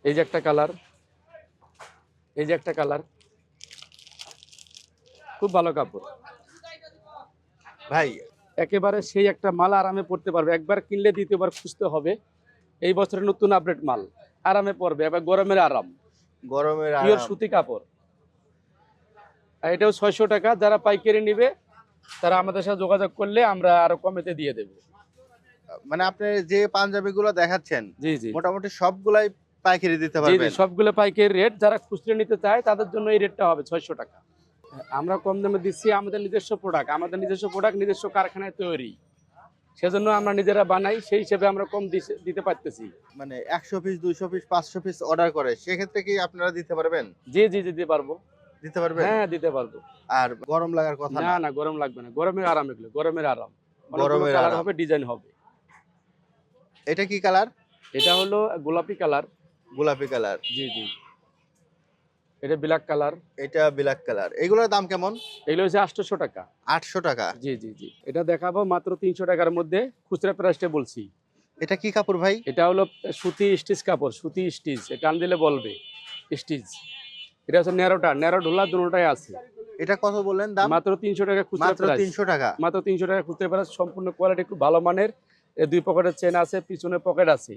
এই যে একটা কালার, এই যে একটা কালার, খুব ভালো কাপড় ভাই। একেবারে সেই একটা মাল আরামে পড়তে পারবে, একবার কিনলে দ্বিতীয়বার খুঁজতে হবে। এই বছরের নতুন আপডেট মাল, আরামে পড়বে, এবার গরমের আরাম, গরমের পিওর আরাম। সুতি কাপড়। আর এটাও 600 টাকা। যারা পাইকারি নিবে তারা আমাদের সাথে যোগাযোগ করলে আমরা আরো কমেতে দিয়ে দেব। মানে আপনি যে পাঞ্জাবিগুলো দেখাচ্ছেন জি জি মোটামুটি সবগুলাই পাইকারি দিতে জি জি, পারবেন? সবগুলো পাইকারি রেট। যারা খুচরো নিতে চায় তাদের জন্য এই রেটটা হবে 600 টাকা। আমরা কম দামে দিচ্ছি, আমাদের নিজস্ব প্রোডাক্ট, নিজস্ব কারখানায় তৈরি, সেজন্য আমরা নিজেরা বানাই, সেই হিসেবে আমরা কম দিতে পারতেছি। মানে 100 পিস 200 পিস 500 পিস অর্ডার করে সেক্ষেত্রে কি আপনারা দিতে পারবেন? জি জি দিতে পারবো। দিতে পারবেন? হ্যাঁ দিতে পারবো। আর গরম লাগার কথা না না? না গরম লাগবে না, গরমের আরাম, এগুলো গরমের আরাম। গরমের কালার আরাম। হবে, ডিজাইন হবে। এটা কি কালার? এটা হলো গোলাপি কালার। গোলাপি কালার। জি জি, এটা ব্ল্যাক কালার। এটা ব্ল্যাক কালার। এগুলোর দাম কেমন? এগুলো হচ্ছে 800 টাকা। 800 টাকা। জি জি জি, এটা দেখাবো মাত্র 300 টাকার মধ্যে, খুচরা প্রাইসটা বলছি। এটা কি কাপড় ভাই? এটা হলো সুতি স্টিচ কাপড়, সুতি স্টিচ, টান দিলে বলবে স্টিচ। এটা হচ্ছে ন্যারো ঢোলা দুটোটাই আছে। এটা কত বললেন দাম? মাত্র 300 টাকা খুচরা মাত্র প্রাইস। 300 টাকা। মাত্র 300 টাকা খুচরা প্রাইস। সম্পূর্ণ কোয়ালিটি খুব ভালো মানের। এই দুই পকেটের চেন আছে, পিছনে পকেট আছে।